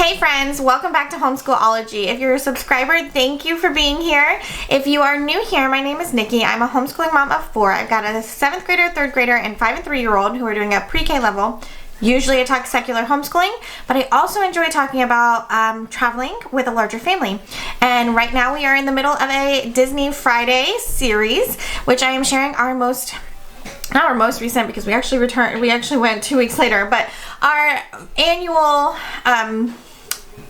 Hey friends, welcome back to Homeschool-ology. If you're a subscriber, thank you for being here. If you are new here, my name is Nikki. I'm a homeschooling mom of 4. I've got a 7th grader, 3rd grader, and 5 and 3-year-old who are doing a pre-K level. Usually I talk secular homeschooling, but I also enjoy talking about traveling with a larger family. And right now we are in the middle of a Disney Friday series, which I am sharing our not our most recent, because we actually went 2 weeks later, but our annual,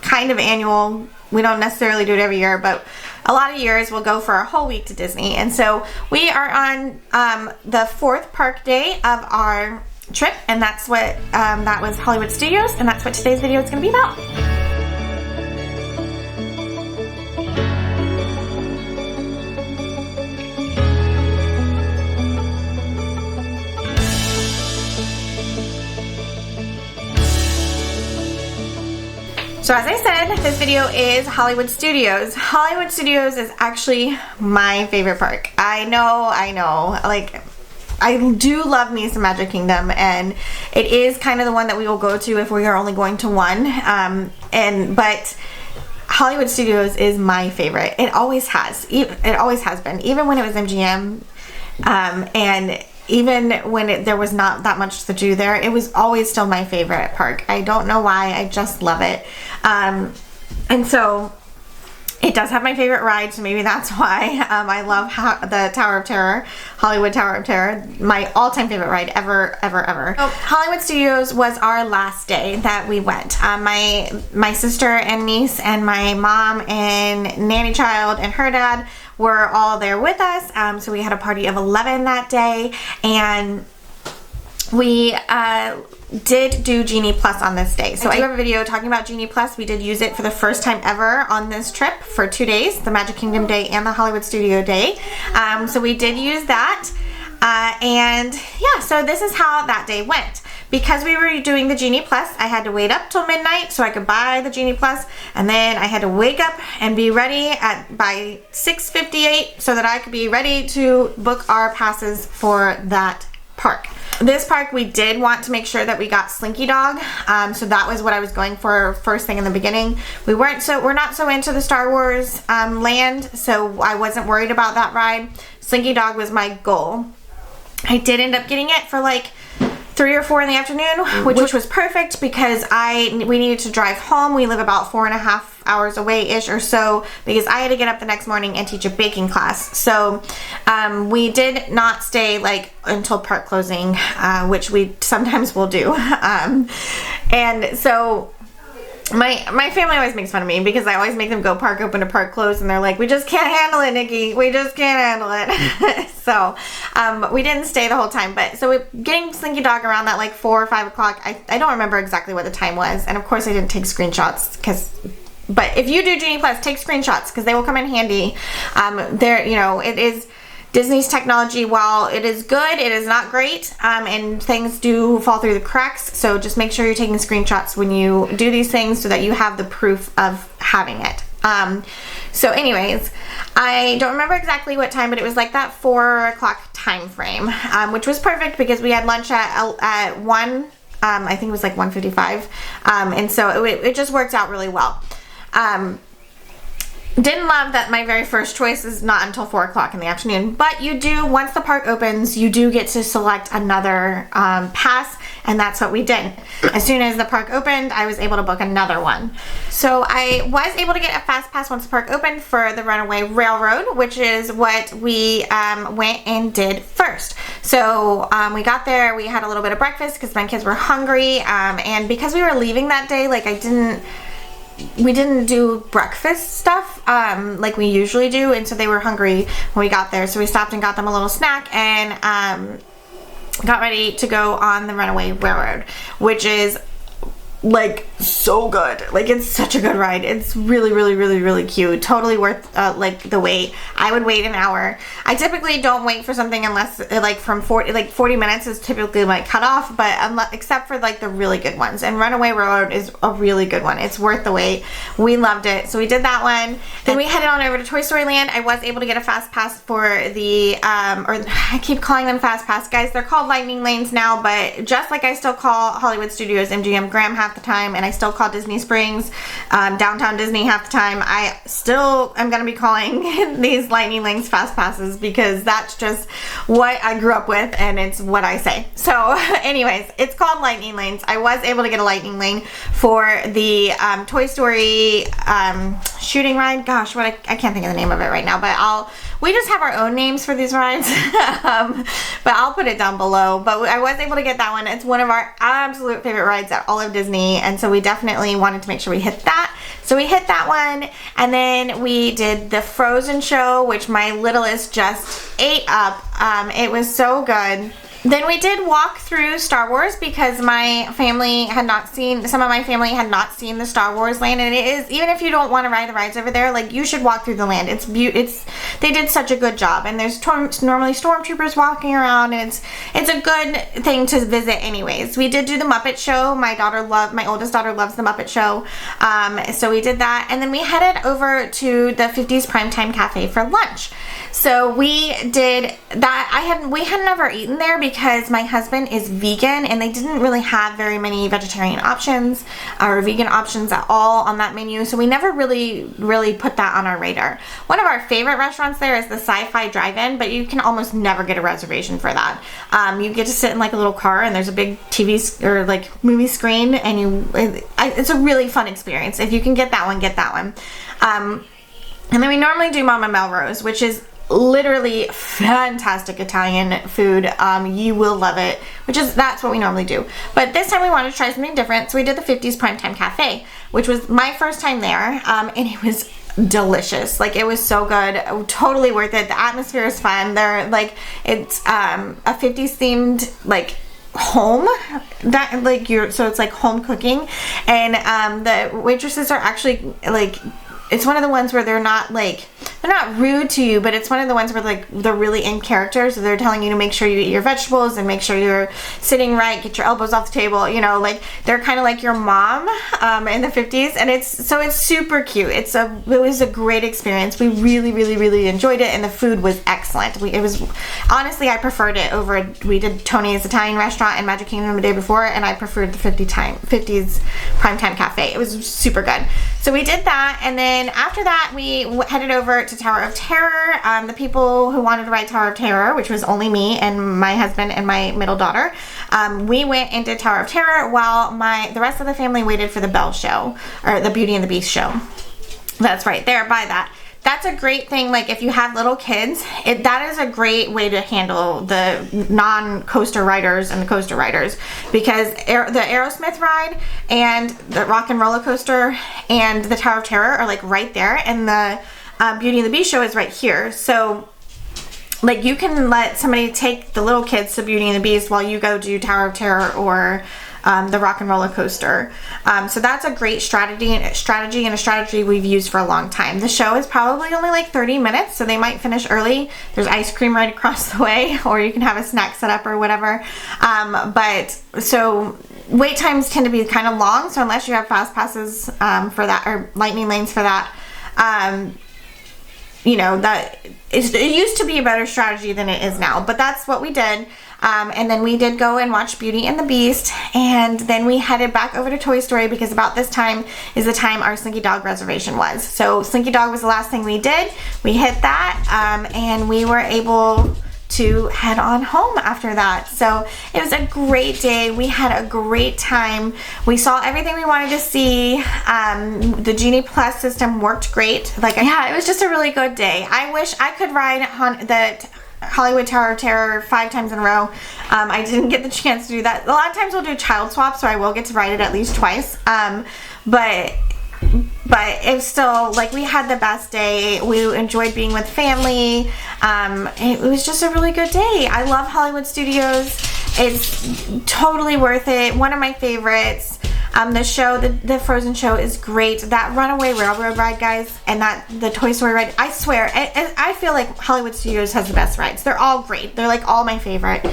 kind of annual, we don't necessarily do it every year, but a lot of years we'll go for a whole week to Disney. And so we are on the 4th park day of our trip, and that's what that was Hollywood Studios, and that's what today's video is going to be about. So as I said, this video is Hollywood Studios. Hollywood Studios is actually my favorite park. I know, like, I do love me some Magic Kingdom, and it is kind of the one that we will go to if we are only going to one. But Hollywood Studios is my favorite. It always has. It always has been. Even when it was MGM, and even when there was not that much to do there, it was always still my favorite park. I don't know why. I just love it. And so it does have my favorite ride, so maybe that's why. I love the Tower of Terror, Hollywood Tower of Terror, my all-time favorite ride ever. So Hollywood Studios was our last day that we went. My sister and niece and my mom and nanny child and her dad were all there with us. So we had a party of 11 that day, and we did do Genie Plus on this day. So I do have a video talking about Genie Plus. We did use it for the first time ever on this trip for 2 days, the Magic Kingdom day and the Hollywood Studio day. So we did use that. And yeah, so this is how that day went. Because we were doing the Genie Plus, I had to wait up till midnight so I could buy the Genie Plus, and then I had to wake up and be ready by 6:58 so that I could be ready to book our passes for that park. This park, we did want to make sure that we got Slinky Dog, so that was what I was going for first thing in the beginning. We're not so into the Star Wars land, so I wasn't worried about that ride. Slinky Dog was my goal. I did end up getting it for like 3 or 4 in the afternoon, which was perfect because we needed to drive home. We live about 4.5 hours away-ish or so, because I had to get up the next morning and teach a baking class. So we did not stay like until park closing, which we sometimes will do. And so my family always makes fun of me because I always make them go park open to park close, and they're like, we just can't handle it, Nikki. We just can't handle it. So we didn't stay the whole time. But so getting Slinky Dog around that like 4 or 5 o'clock, I don't remember exactly what the time was. And of course I didn't take screenshots but if you do Genie Plus, take screenshots because they will come in handy. It is Disney's technology. While it is good, it is not great, and things do fall through the cracks. So just make sure you're taking screenshots when you do these things so that you have the proof of having it. So anyways, I don't remember exactly what time, but it was like that 4 o'clock time frame, which was perfect because we had lunch at 1, I think it was like 1:55, and so it just worked out really well. Didn't love that my very first choice is not until 4 o'clock in the afternoon, but you do, once the park opens, you do get to select another pass, and that's what we did. As soon as the park opened, I was able to book another one. So I was able to get a fast pass once the park opened for the Runaway Railroad, which is what we went and did first. So we got there, we had a little bit of breakfast because my kids were hungry, and because we were leaving that day, like we didn't do breakfast stuff like we usually do, and so they were hungry when we got there, so we stopped and got them a little snack and got ready to go on the Runaway Railroad, which is like so good. Like, it's such a good ride. It's really cute. Totally worth like the wait. I would wait an hour. I typically don't wait for something unless like 40 minutes is typically my cutoff, but except for like the really good ones, and Runaway Railroad is a really good one. It's worth the wait. We loved it. So we did that one. Then we headed on over to Toy Story Land. I was able to get a fast pass for the or I keep calling them fast pass, guys. They're called lightning lanes now, but just like I still call Hollywood Studios MGM, Graham has half the time, and I still call Disney Springs Downtown Disney half the time. I still am going to be calling these Lightning Lanes Fast Passes because that's just what I grew up with, and it's what I say. So anyways, it's called Lightning Lanes. I was able to get a Lightning Lane for the Toy Story shooting ride. Gosh, I can't think of the name of it right now, but we just have our own names for these rides. But I'll put it down below. But I was able to get that one. It's one of our absolute favorite rides at all of Disney, and so we definitely wanted to make sure we hit that. So we hit that one, and then we did the Frozen show, which my littlest just ate up. It was so good. Then we did walk through Star Wars because my family had not seen, some of my family had not seen the Star Wars land, and it is, even if you don't want to ride the rides over there, like, you should walk through the land. They did such a good job, and there's normally stormtroopers walking around, and it's a good thing to visit anyways. We did do the Muppet Show. My oldest daughter loves the Muppet Show, so we did that, and then we headed over to the 50s Primetime Cafe for lunch. So we did that. We had never eaten there because my husband is vegan, and they didn't really have very many vegetarian options or vegan options at all on that menu. So we never really put that on our radar. One of our favorite restaurants there is the Sci-Fi Drive-In, but you can almost never get a reservation for that. You get to sit in like a little car, and there's a big TV or like movie screen, and it's a really fun experience. If you can get that one, get that one. And then we normally do Mama Melrose, which is literally fantastic Italian food. You will love it, that's what we normally do. But this time we wanted to try something different, so we did the 50s Primetime Cafe, which was my first time there, and it was delicious. Like, it was so good, totally worth it. The atmosphere is fun. It's a 50s themed like home that so it's like home cooking, and the waitresses are actually like, it's one of the ones where they're not rude to you, but it's one of the ones where like they're really in character, so they're telling you to make sure you eat your vegetables and make sure you're sitting right, get your elbows off the table, like they're kind of like your mom in the 50s, and it's super cute. It was a great experience. We really enjoyed it, and the food was excellent. Honestly, I preferred it over, we did Tony's Italian restaurant and Magic Kingdom the day before, and I preferred the 50s Primetime Cafe. It was super good. So we did that, and then after that we headed over to Tower of Terror. The people who wanted to ride Tower of Terror, which was only me and my husband and my middle daughter, we went into Tower of Terror while the rest of the family waited for the Belle show, or the Beauty and the Beast show. That's right there by that. That's a great thing, like if you have little kids, that is a great way to handle the non-coaster riders and the coaster riders, because the Aerosmith ride and the Rock and Roller Coaster and the Tower of Terror are like right there, and the Beauty and the Beast show is right here. So like, you can let somebody take the little kids to Beauty and the Beast while you go do Tower of Terror or the Rock and Roller Coaster. So that's a great strategy and a strategy we've used for a long time. The show is probably only like 30 minutes, so they might finish early. There's ice cream right across the way, or you can have a snack set up or whatever. So wait times tend to be kind of long, so unless you have fast passes for that, or lightning lanes for that, it used to be a better strategy than it is now, but that's what we did. And then we did go and watch Beauty and the Beast, and then we headed back over to Toy Story because about this time is the time our Slinky Dog reservation was. So Slinky Dog was the last thing we did. We hit that, and we were able to head on home after that. So it was a great day. We had a great time. We saw everything we wanted to see. The Genie Plus system worked great. It was just a really good day. I wish I could ride the Hollywood Tower of Terror 5 times in a row. I didn't get the chance to do that. A lot of times we'll do child swap, so I will get to ride it at least twice. But it's still, like, we had the best day. We enjoyed being with family. It was just a really good day. I love Hollywood Studios. It's totally worth it. One of my favorites. The show, the Frozen show is great. That Runaway Railroad ride, guys, and the Toy Story ride, I swear, I feel like Hollywood Studios has the best rides. They're all great. They're like all my favorite.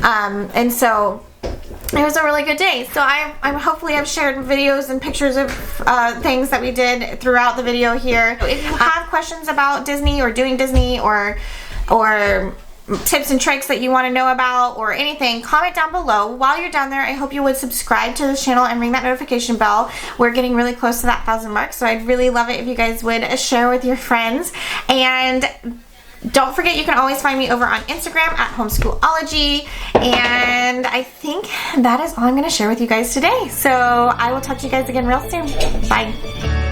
And so it was a really good day. So I'm hopefully I've shared videos and pictures of things that we did throughout the video here. If you have questions about Disney or doing Disney or tips and tricks that you want to know about or anything, comment down below. While you're down there, I hope you would subscribe to the channel and ring that notification bell. We're getting really close to that 1,000 mark, so I'd really love it if you guys would share with your friends. And don't forget, you can always find me over on Instagram at Homeschool-ology. And I think that is all I'm going to share with you guys today. So I will talk to you guys again real soon. Bye.